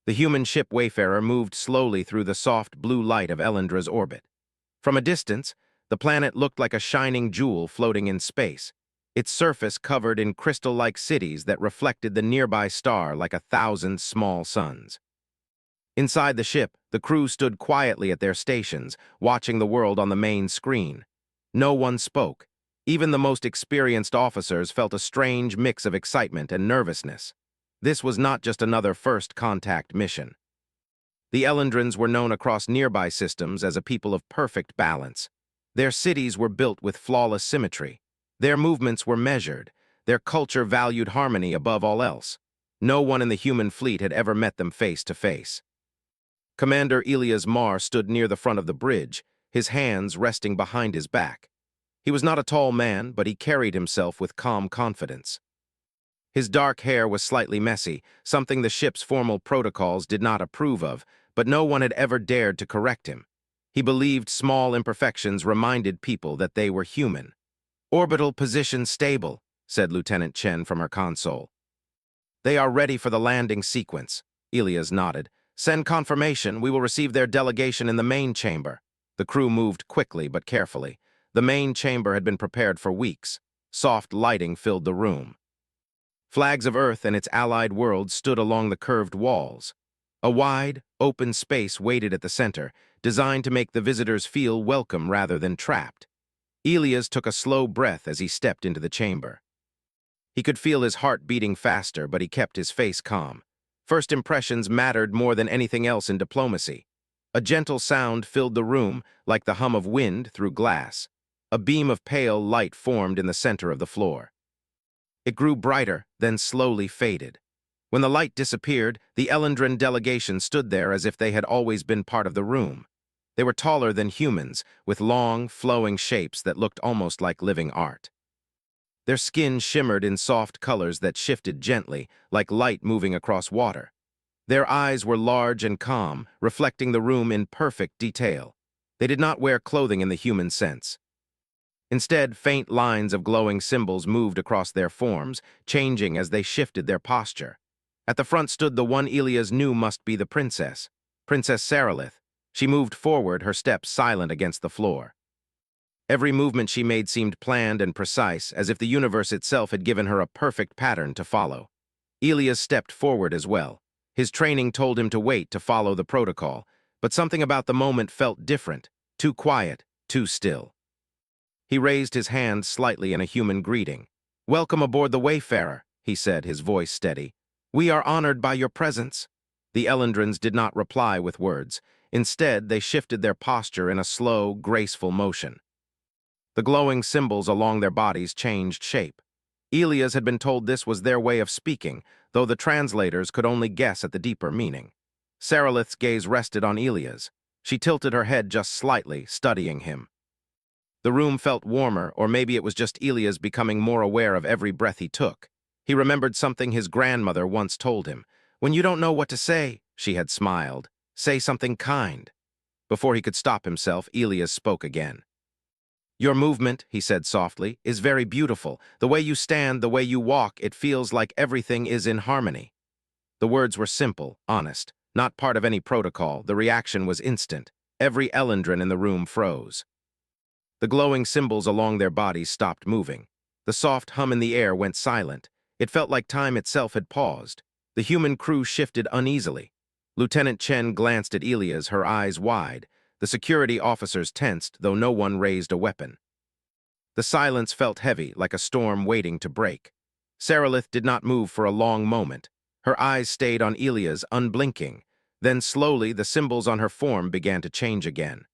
The human ship Wayfarer moved slowly through the soft blue light of Elendra's orbit. From a distance, the planet looked like a shining jewel floating in space, its surface covered in crystal-like cities that reflected the nearby star like 1,000 small suns. Inside the ship, the crew stood quietly at their stations, watching the world on the main screen. No one spoke. Even the most experienced officers felt a strange mix of excitement and nervousness. This was not just another first contact mission. The Elendrans were known across nearby systems as a people of perfect balance. Their cities were built with flawless symmetry. Their movements were measured. Their culture valued harmony above all else. No one in the human fleet had ever met them face to face. Commander Elias Mar stood near the front of the bridge, his hands resting behind his back. He was not a tall man, but he carried himself with calm confidence. His dark hair was slightly messy, something the ship's formal protocols did not approve of, but no one had ever dared to correct him. He believed small imperfections reminded people that they were human. "Orbital position stable," said Lieutenant Chen from her console. "They are ready for the landing sequence." Elias nodded. "Send confirmation. We will receive their delegation in the main chamber." The crew moved quickly but carefully. The main chamber had been prepared for weeks. Soft lighting filled the room. Flags of Earth and its allied worlds stood along the curved walls. A wide, open space waited at the center, designed to make the visitors feel welcome rather than trapped. Elias took a slow breath as he stepped into the chamber. He could feel his heart beating faster, but he kept his face calm. First impressions mattered more than anything else in diplomacy. A gentle sound filled the room, like the hum of wind through glass. A beam of pale light formed in the center of the floor. It grew brighter, then slowly faded. When the light disappeared, the Elendran delegation stood there as if they had always been part of the room. They were taller than humans, with long, flowing shapes that looked almost like living art. Their skin shimmered in soft colors that shifted gently, like light moving across water. Their eyes were large and calm, reflecting the room in perfect detail. They did not wear clothing in the human sense. Instead, faint lines of glowing symbols moved across their forms, changing as they shifted their posture. At the front stood the one Elias knew must be the princess, Princess Saralith. She moved forward, her steps silent against the floor. Every movement she made seemed planned and precise, as if the universe itself had given her a perfect pattern to follow. Elias stepped forward as well. His training told him to wait to follow the protocol, but something about the moment felt different, too quiet, too still. He raised his hand slightly in a human greeting. "Welcome aboard the Wayfarer," he said, his voice steady. "We are honored by your presence." The Elendrans did not reply with words. Instead, they shifted their posture in a slow, graceful motion. The glowing symbols along their bodies changed shape. Elias had been told this was their way of speaking, though the translators could only guess at the deeper meaning. Saralith's gaze rested on Elias. She tilted her head just slightly, studying him. The room felt warmer, or maybe it was just Elias becoming more aware of every breath he took. He remembered something his grandmother once told him. "When you don't know what to say," she had smiled, "say something kind." Before he could stop himself, Elias spoke again. "Your movement," he said softly, "is very beautiful. The way you stand, the way you walk, it feels like everything is in harmony." The words were simple, honest, not part of any protocol. The reaction was instant. Every Elendran in the room froze. The glowing symbols along their bodies stopped moving. The soft hum in the air went silent. It felt like time itself had paused. The human crew shifted uneasily. Lieutenant Chen glanced at Elias, her eyes wide. The security officers tensed, though no one raised a weapon. The silence felt heavy, like a storm waiting to break. Saralith did not move for a long moment. Her eyes stayed on Elias, unblinking. Then slowly, the symbols on her form began to change again.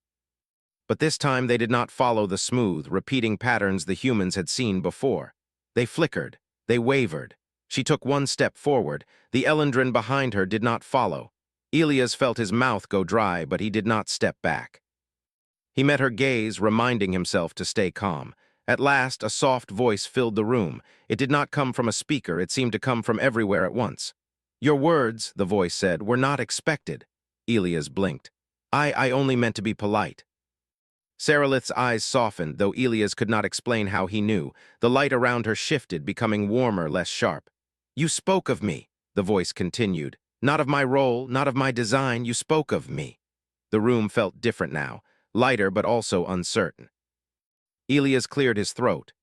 But this time they did not follow the smooth, repeating patterns the humans had seen before. They flickered. They wavered. She took one step forward. The Elendran behind her did not follow. Elias felt his mouth go dry, but he did not step back. He met her gaze, reminding himself to stay calm. At last, a soft voice filled the room. It did not come from a speaker. It seemed to come from everywhere at once. "Your words," the voice said, "were not expected." Elias blinked. I only meant to be polite." Saralith's eyes softened, though Elias could not explain how he knew. The light around her shifted, becoming warmer, less sharp. "You spoke of me," the voice continued. Not of my role, not of my design, you spoke of me. The room felt different now, lighter but also uncertain. Elias cleared his throat.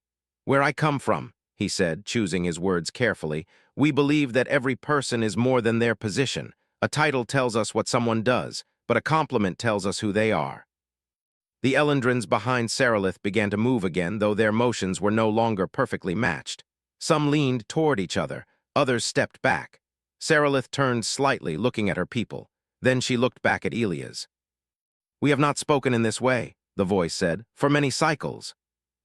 Where I come from, he said, choosing his words carefully, we believe that every person is more than their position. A title tells us what someone does, but a compliment tells us who they are. The Elendrins behind Sarilith began to move again, though their motions were no longer perfectly matched. Some leaned toward each other, others stepped back. Sarilith turned slightly, looking at her people. Then she looked back at Elias. We have not spoken in this way, the voice said, for many cycles.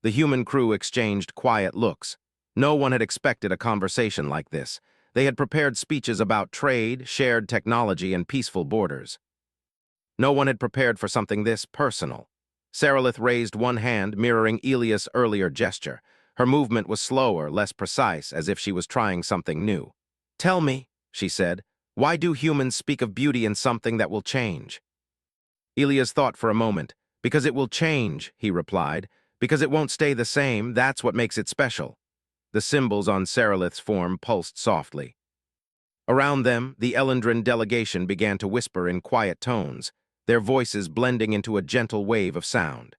The human crew exchanged quiet looks. No one had expected a conversation like this. They had prepared speeches about trade, shared technology, and peaceful borders. No one had prepared for something this personal. Sarilith raised one hand, mirroring Elias' earlier gesture. Her movement was slower, less precise, as if she was trying something new. Tell me, she said, why do humans speak of beauty in something that will change? Elias thought for a moment. Because it will change, he replied. Because it won't stay the same, that's what makes it special. The symbols on Sarilith's form pulsed softly. Around them, the Elendrin delegation began to whisper in quiet tones, their voices blending into a gentle wave of sound.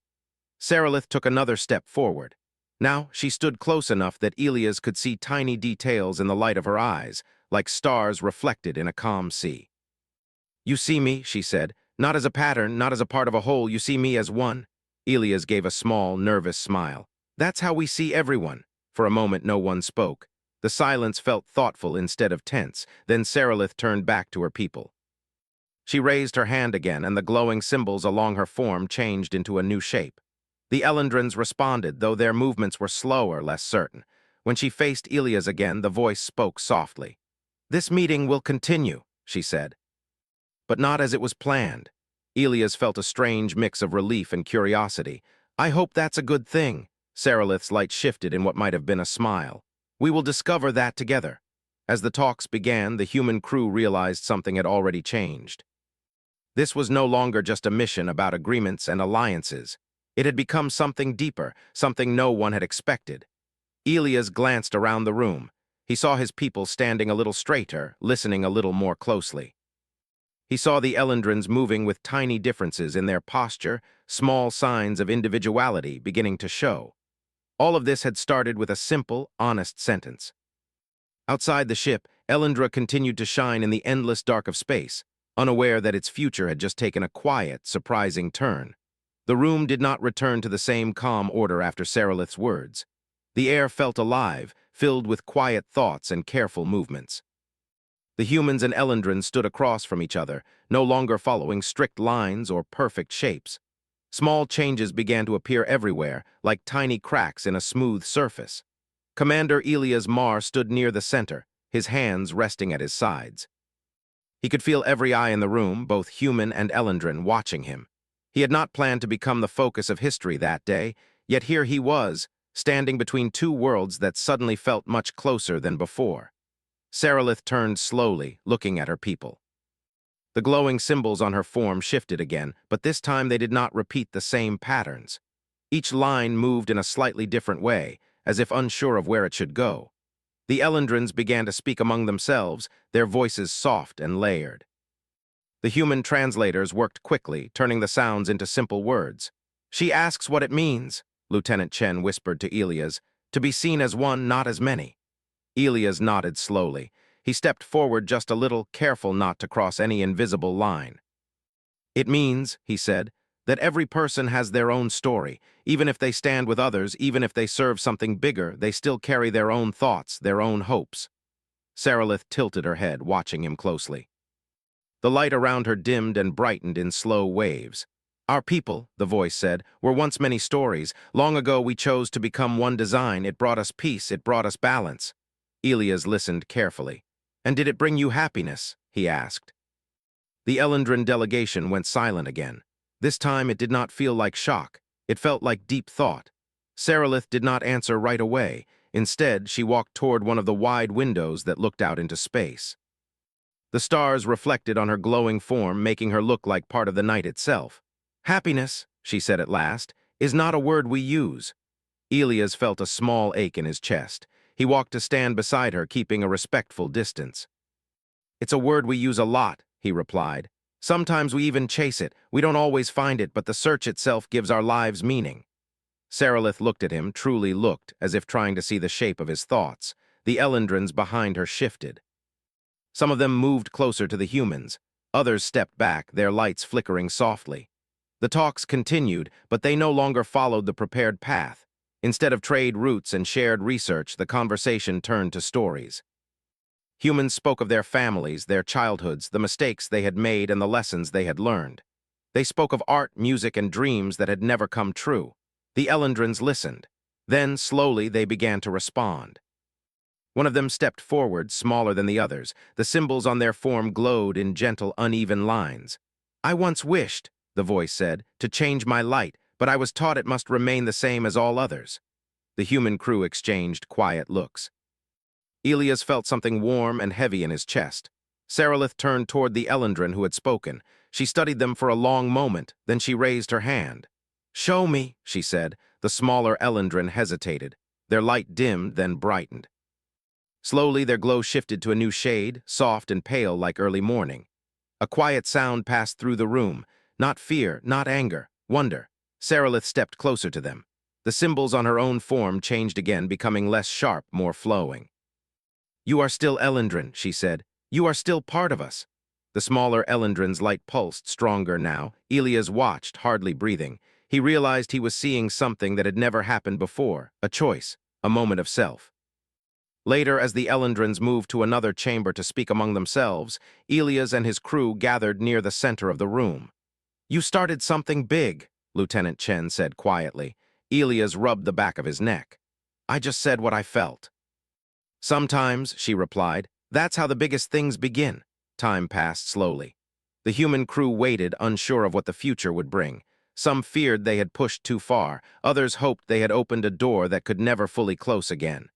Sarilith took another step forward. Now she stood close enough that Elias could see tiny details in the light of her eyes, like stars reflected in a calm sea. You see me, she said, not as a pattern, not as a part of a whole, you see me as one. Elias gave a small, nervous smile. That's how we see everyone. For a moment no one spoke. The silence felt thoughtful instead of tense. Then Sarilith turned back to her people. She raised her hand again, and the glowing symbols along her form changed into a new shape. The Elendrins responded, though their movements were slower, less certain. When she faced Elias again, the voice spoke softly. This meeting will continue, she said. But not as it was planned. Elias felt a strange mix of relief and curiosity. I hope that's a good thing. Sarilith's light shifted in what might have been a smile. We will discover that together. As the talks began, the human crew realized something had already changed. This was no longer just a mission about agreements and alliances. It had become something deeper, something no one had expected. Elias glanced around the room. He saw his people standing a little straighter, listening a little more closely. He saw the Elendrins moving with tiny differences in their posture, small signs of individuality beginning to show. All of this had started with a simple, honest sentence. Outside the ship, Elendra continued to shine in the endless dark of space, unaware that its future had just taken a quiet, surprising turn. The room did not return to the same calm order after Sarilith's words. The air felt alive, filled with quiet thoughts and careful movements. The humans and Elendrins stood across from each other, no longer following strict lines or perfect shapes. Small changes began to appear everywhere, like tiny cracks in a smooth surface. Commander Elias Mar stood near the center, his hands resting at his sides. He could feel every eye in the room, both human and Elendrin, watching him. He had not planned to become the focus of history that day, yet here he was, standing between two worlds that suddenly felt much closer than before. Sarilith turned slowly, looking at her people. The glowing symbols on her form shifted again, but this time they did not repeat the same patterns. Each line moved in a slightly different way, as if unsure of where it should go. The Elendrins began to speak among themselves, their voices soft and layered. The human translators worked quickly, turning the sounds into simple words. She asks what it means, Lieutenant Chen whispered to Elias, to be seen as one, not as many. Elias nodded slowly. He stepped forward just a little, careful not to cross any invisible line. It means, he said, that every person has their own story. Even if they stand with others, even if they serve something bigger, they still carry their own thoughts, their own hopes. Sarilith tilted her head, watching him closely. The light around her dimmed and brightened in slow waves. Our people, the voice said, were once many stories. Long ago we chose to become one design. It brought us peace, it brought us balance. Elias listened carefully. And did it bring you happiness? He asked. The Elendrin delegation went silent again. This time it did not feel like shock. It felt like deep thought. Sarilith did not answer right away. Instead, she walked toward one of the wide windows that looked out into space. The stars reflected on her glowing form, making her look like part of the night itself. Happiness, she said at last, is not a word we use. Elias felt a small ache in his chest. He walked to stand beside her, keeping a respectful distance. It's a word we use a lot, he replied. Sometimes we even chase it. We don't always find it, but the search itself gives our lives meaning. Sarilith looked at him, truly looked, as if trying to see the shape of his thoughts. The Elendrins behind her shifted. Some of them moved closer to the humans. Others stepped back, their lights flickering softly. The talks continued, but they no longer followed the prepared path. Instead of trade routes and shared research, the conversation turned to stories. Humans spoke of their families, their childhoods, the mistakes they had made, and the lessons they had learned. They spoke of art, music, and dreams that had never come true. The Elendrins listened. Then, slowly, they began to respond. One of them stepped forward, smaller than the others. The symbols on their form glowed in gentle, uneven lines. "I once wished," the voice said, "to change my light, but I was taught it must remain the same as all others." The human crew exchanged quiet looks. Elias felt something warm and heavy in his chest. Sarilith turned toward the Elendrin who had spoken. She studied them for a long moment, then she raised her hand. "Show me," she said. The smaller Elendrin hesitated. Their light dimmed, then brightened. Slowly, their glow shifted to a new shade, soft and pale like early morning. A quiet sound passed through the room. Not fear, not anger, wonder. Sarilith stepped closer to them. The symbols on her own form changed again, becoming less sharp, more flowing. "You are still Elendrin," she said. "You are still part of us." The smaller Elendrin's light pulsed, stronger now. Elias watched, hardly breathing. He realized he was seeing something that had never happened before, a choice, a moment of self. Later, as the Elendrins moved to another chamber to speak among themselves, Elias and his crew gathered near the center of the room. "You started something big," Lieutenant Chen said quietly. Elias rubbed the back of his neck. "I just said what I felt." "Sometimes," she replied, "that's how the biggest things begin." Time passed slowly. The human crew waited, unsure of what the future would bring. Some feared they had pushed too far. Others hoped they had opened a door that could never fully close again.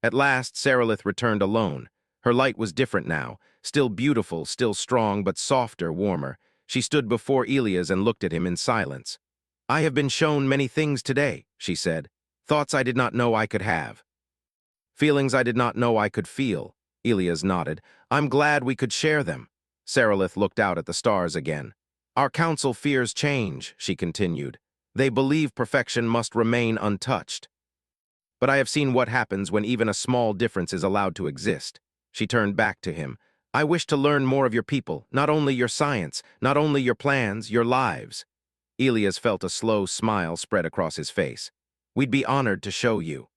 At last, Sarilith returned alone. Her light was different now, still beautiful, still strong, but softer, warmer. She stood before Elias and looked at him in silence. "I have been shown many things today," she said. "Thoughts I did not know I could have. Feelings I did not know I could feel." Elias nodded. "I'm glad we could share them." Sarilith looked out at the stars again. "Our council fears change," she continued. "They believe perfection must remain untouched. But I have seen what happens when even a small difference is allowed to exist." She turned back to him. "I wish to learn more of your people, not only your science, not only your plans, your lives." Elias felt a slow smile spread across his face. "We'd be honored to show you."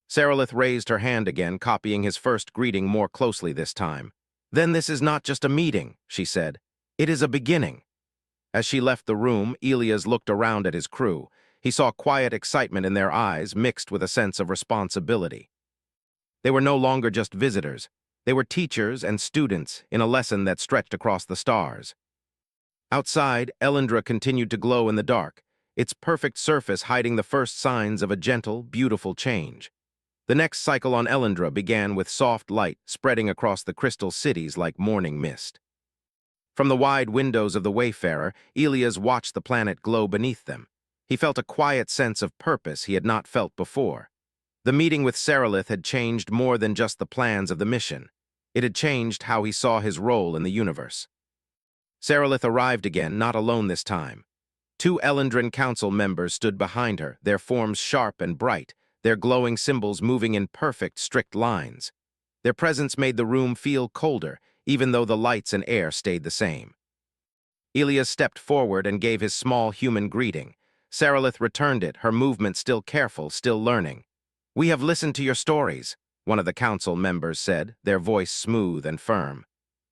Sarilith raised her hand again, copying his first greeting more closely this time. "Then this is not just a meeting," she said. "It is a beginning." As she left the room, Elias looked around at his crew. He saw quiet excitement in their eyes, mixed with a sense of responsibility. They were no longer just visitors. They were teachers and students in a lesson that stretched across the stars. Outside, Elendra continued to glow in the dark, its perfect surface hiding the first signs of a gentle, beautiful change. The next cycle on Elendra began with soft light spreading across the crystal cities like morning mist. From the wide windows of the Wayfarer, Elias watched the planet glow beneath them. He felt a quiet sense of purpose he had not felt before. The meeting with Sarilith had changed more than just the plans of the mission. It had changed how he saw his role in the universe. Sarilith arrived again, not alone this time. 2 Elendrin Council members stood behind her, their forms sharp and bright, their glowing symbols moving in perfect, strict lines. Their presence made the room feel colder, even though the lights and air stayed the same. Elias stepped forward and gave his small human greeting. Sarilith returned it, her movement still careful, still learning. "We have listened to your stories," one of the council members said, their voice smooth and firm.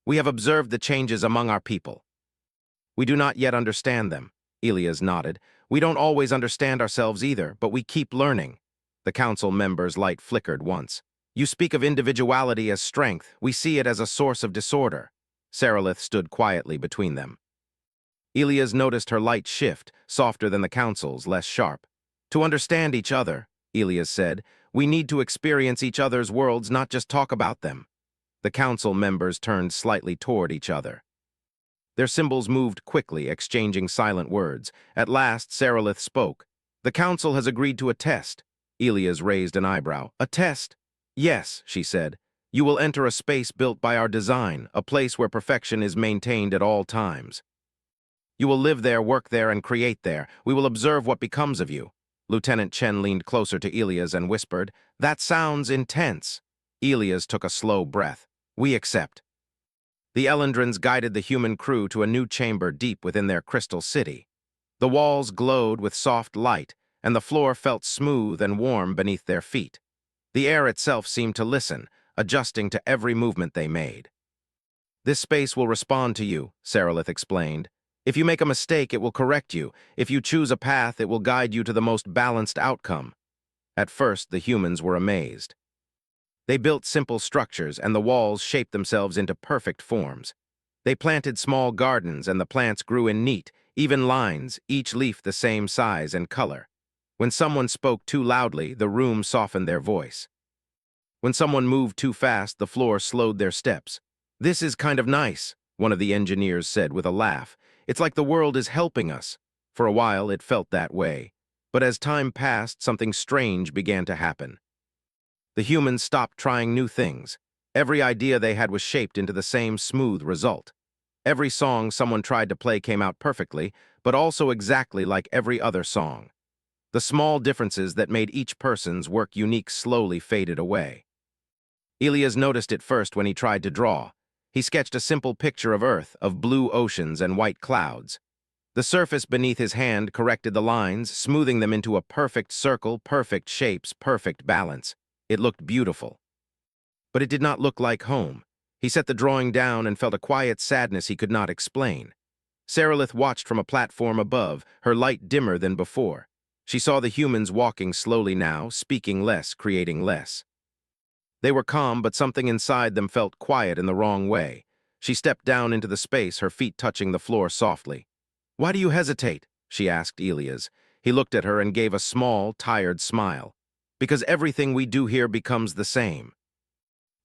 "We have observed the changes among our people. We do not yet understand them." Elias nodded. "We don't always understand ourselves either, but we keep learning." The council member's light flickered once. "You speak of individuality as strength. We see it as a source of disorder." Sarilith stood quietly between them. Elias noticed her light shift, softer than the council's, less sharp. "To understand each other," Elias said, "we need to experience each other's worlds, not just talk about them." The council members turned slightly toward each other. Their symbols moved quickly, exchanging silent words. At last, Sarilith spoke. "The council has agreed to a test." Elias raised an eyebrow. "A test?" "Yes," she said. You will enter a space built by our design, a place where perfection is maintained at all times. You will live there, work there, and create there. We will observe what becomes of you." Lieutenant Chen leaned closer to Elias and whispered, "That sounds intense." Elias took a slow breath. "We accept." The Elendrins guided the human crew to a new chamber deep within their crystal city. The walls glowed with soft light, and the floor felt smooth and warm beneath their feet. The air itself seemed to listen, adjusting to every movement they made. "This space will respond to you," Sarilith explained. "If you make a mistake, it will correct you. If you choose a path, it will guide you to the most balanced outcome." At first, the humans were amazed. They built simple structures, and the walls shaped themselves into perfect forms. They planted small gardens, and the plants grew in neat, even lines, each leaf the same size and color. When someone spoke too loudly, the room softened their voice. When someone moved too fast, the floor slowed their steps. "This is kind of nice," one of the engineers said with a laugh. "It's like the world is helping us." For a while, it felt that way. But as time passed, something strange began to happen. The humans stopped trying new things. Every idea they had was shaped into the same smooth result. Every song someone tried to play came out perfectly, but also exactly like every other song. The small differences that made each person's work unique slowly faded away. Elias noticed it first when he tried to draw. He sketched a simple picture of Earth, of blue oceans and white clouds. The surface beneath his hand corrected the lines, smoothing them into a perfect circle, perfect shapes, perfect balance. It looked beautiful. But it did not look like home. He set the drawing down and felt a quiet sadness he could not explain. Sarilith watched from a platform above, her light dimmer than before. She saw the humans walking slowly now, speaking less, creating less. They were calm, but something inside them felt quiet in the wrong way. She stepped down into the space, her feet touching the floor softly. "Why do you hesitate?" she asked Elias. He looked at her and gave a small, tired smile. "Because everything we do here becomes the same.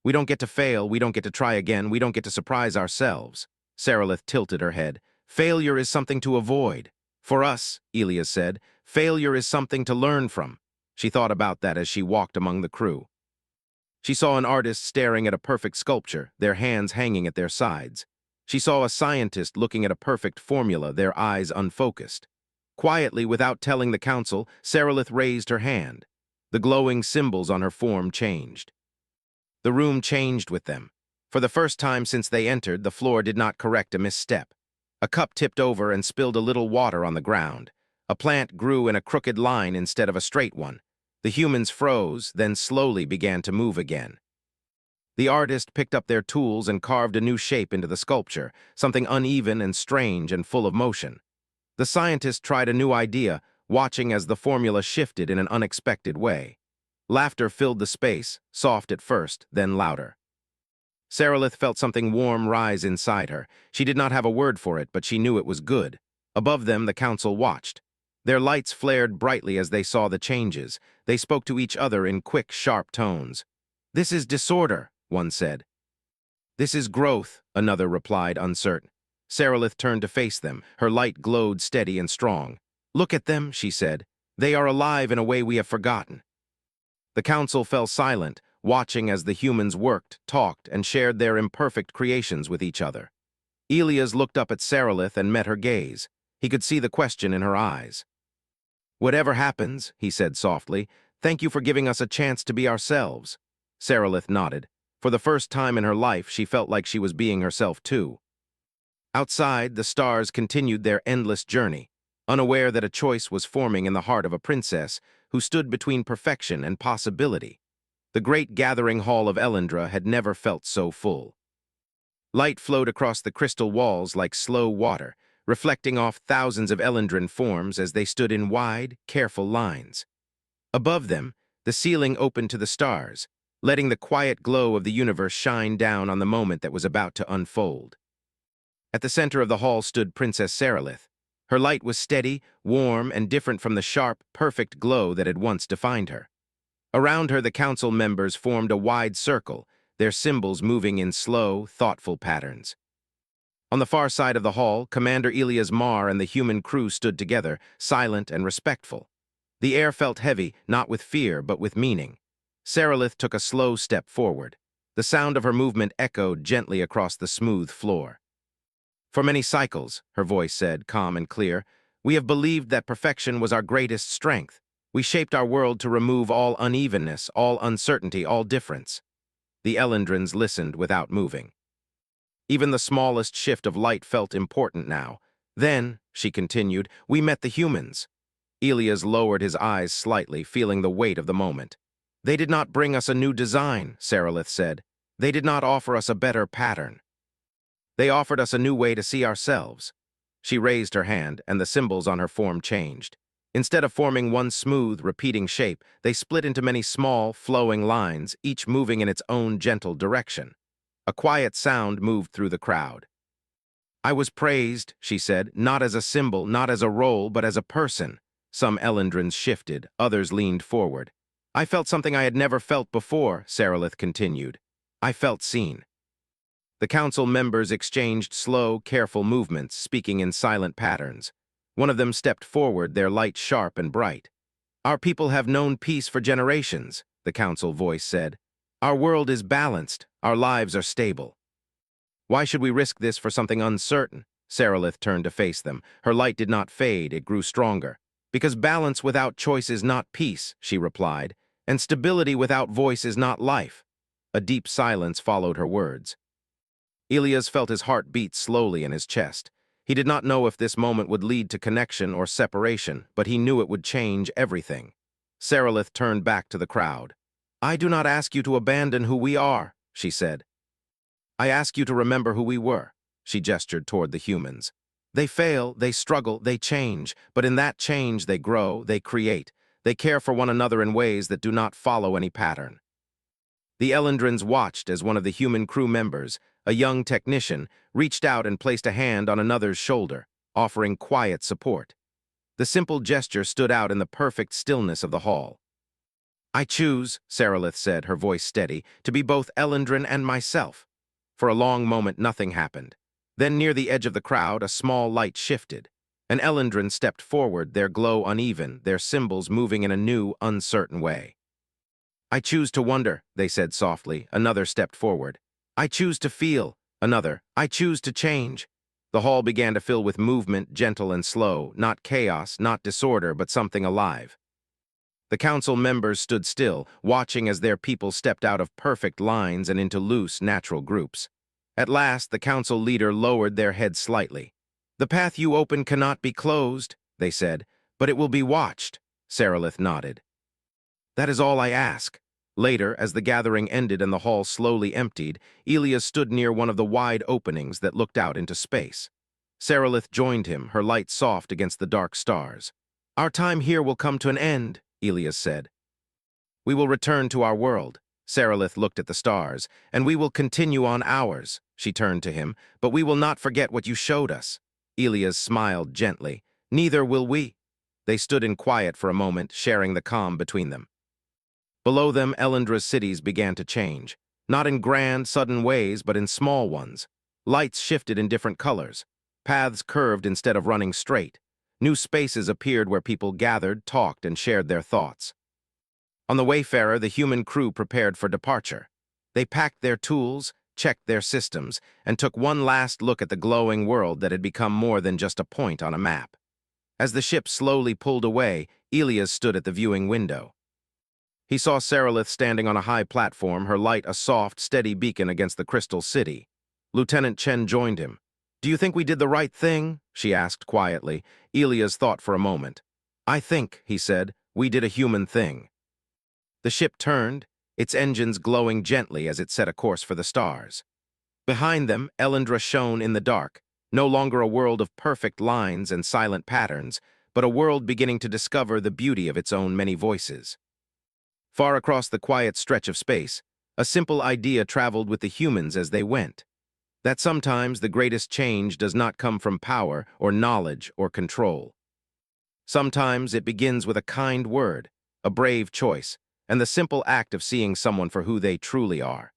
We don't get to fail, we don't get to try again, we don't get to surprise ourselves." Sarilith tilted her head. "Failure is something to avoid. For us," Elias said, "failure is something to learn from." She thought about that as she walked among the crew. She saw an artist staring at a perfect sculpture, their hands hanging at their sides. She saw a scientist looking at a perfect formula, their eyes unfocused. Quietly, without telling the council, Sarilith raised her hand. The glowing symbols on her form changed. The room changed with them. For the first time since they entered, the floor did not correct a misstep. A cup tipped over and spilled a little water on the ground. A plant grew in a crooked line instead of a straight one. The humans froze, then slowly began to move again. The artist picked up their tools and carved a new shape into the sculpture, something uneven and strange and full of motion. The scientist tried a new idea, watching as the formula shifted in an unexpected way. Laughter filled the space, soft at first, then louder. Sarilith felt something warm rise inside her. She did not have a word for it, but she knew it was good. Above them, the council watched. Their lights flared brightly as they saw the changes. They spoke to each other in quick, sharp tones. "This is disorder," one said. "This is growth," another replied, uncertain. Sarilith turned to face them. Her light glowed steady and strong. "Look at them," she said. "They are alive in a way we have forgotten." The council fell silent, watching as the humans worked, talked, and shared their imperfect creations with each other. Elias looked up at Sarilith and met her gaze. He could see the question in her eyes. "Whatever happens," he said softly, "thank you for giving us a chance to be ourselves." Sarilith nodded. For the first time in her life, she felt like she was being herself too. Outside, the stars continued their endless journey, unaware that a choice was forming in the heart of a princess who stood between perfection and possibility. The great gathering hall of Elendra had never felt so full. Light flowed across the crystal walls like slow water, reflecting off thousands of Elendran forms as they stood in wide, careful lines. Above them, the ceiling opened to the stars, letting the quiet glow of the universe shine down on the moment that was about to unfold. At the center of the hall stood Princess Sarilith. Her light was steady, warm, and different from the sharp, perfect glow that had once defined her. Around her, the council members formed a wide circle, their symbols moving in slow, thoughtful patterns. On the far side of the hall, Commander Elias Mar and the human crew stood together, silent and respectful. The air felt heavy, not with fear, but with meaning. Sarilith took a slow step forward. The sound of her movement echoed gently across the smooth floor. For many cycles, her voice said, calm and clear, we have believed that perfection was our greatest strength. We shaped our world to remove all unevenness, all uncertainty, all difference. The Elendrins listened without moving. Even the smallest shift of light felt important now. Then, she continued, we met the humans. Elias lowered his eyes slightly, feeling the weight of the moment. They did not bring us a new design, Saralith said. They did not offer us a better pattern. They offered us a new way to see ourselves. She raised her hand, and the symbols on her form changed. Instead of forming one smooth, repeating shape, they split into many small, flowing lines, each moving in its own gentle direction. A quiet sound moved through the crowd. I was praised, she said, not as a symbol, not as a role, but as a person. Some Elendrins shifted, others leaned forward. I felt something I had never felt before, Saralith continued. I felt seen. The council members exchanged slow, careful movements, speaking in silent patterns. One of them stepped forward, their light sharp and bright. Our people have known peace for generations, the council voice said. Our world is balanced, our lives are stable. Why should we risk this for something uncertain? Saralith turned to face them. Her light did not fade, it grew stronger. Because balance without choice is not peace, she replied, and stability without voice is not life. A deep silence followed her words. Elias felt his heart beat slowly in his chest. He did not know if this moment would lead to connection or separation, but he knew it would change everything. Saralith turned back to the crowd. I do not ask you to abandon who we are, she said. I ask you to remember who we were, she gestured toward the humans. They fail, they struggle, they change, but in that change they grow, they create. They care for one another in ways that do not follow any pattern. The Elendrins watched as one of the human crew members, a young technician, reached out and placed a hand on another's shoulder, offering quiet support. The simple gesture stood out in the perfect stillness of the hall. I choose, Saralith said, her voice steady, to be both Elendrin and myself. For a long moment nothing happened. Then near the edge of the crowd, a small light shifted. An Elendrin stepped forward, their glow uneven, their symbols moving in a new, uncertain way. I choose to wonder, they said softly. Another stepped forward. I choose to feel. Another. I choose to change. The hall began to fill with movement, gentle and slow, not chaos, not disorder, but something alive. The council members stood still, watching as their people stepped out of perfect lines and into loose, natural groups. At last, the council leader lowered their head slightly. The path you open cannot be closed, they said, but it will be watched. Saralith nodded. That is all I ask. Later, as the gathering ended and the hall slowly emptied, Elias stood near one of the wide openings that looked out into space. Saralith joined him, her light soft against the dark stars. Our time here will come to an end, Elias said. We will return to our world. Saralith looked at the stars. And we will continue on ours. She turned to him. But we will not forget what you showed us. Elias smiled gently. Neither will we. They stood in quiet for a moment, sharing the calm between them. Below them, Elendra's cities began to change. Not in grand, sudden ways, but in small ones. Lights shifted in different colors. Paths curved instead of running straight. New spaces appeared where people gathered, talked, and shared their thoughts. On the Wayfarer, the human crew prepared for departure. They packed their tools, checked their systems, and took one last look at the glowing world that had become more than just a point on a map. As the ship slowly pulled away, Elias stood at the viewing window. He saw Saralith standing on a high platform, her light a soft, steady beacon against the crystal city. Lieutenant Chen joined him. Do you think we did the right thing? She asked quietly. Elias thought for a moment. I think, he said, we did a human thing. The ship turned, its engines glowing gently as it set a course for the stars. Behind them, Elendra shone in the dark, no longer a world of perfect lines and silent patterns, but a world beginning to discover the beauty of its own many voices. Far across the quiet stretch of space, a simple idea traveled with the humans as they went. That sometimes the greatest change does not come from power or knowledge or control. Sometimes it begins with a kind word, a brave choice, and the simple act of seeing someone for who they truly are.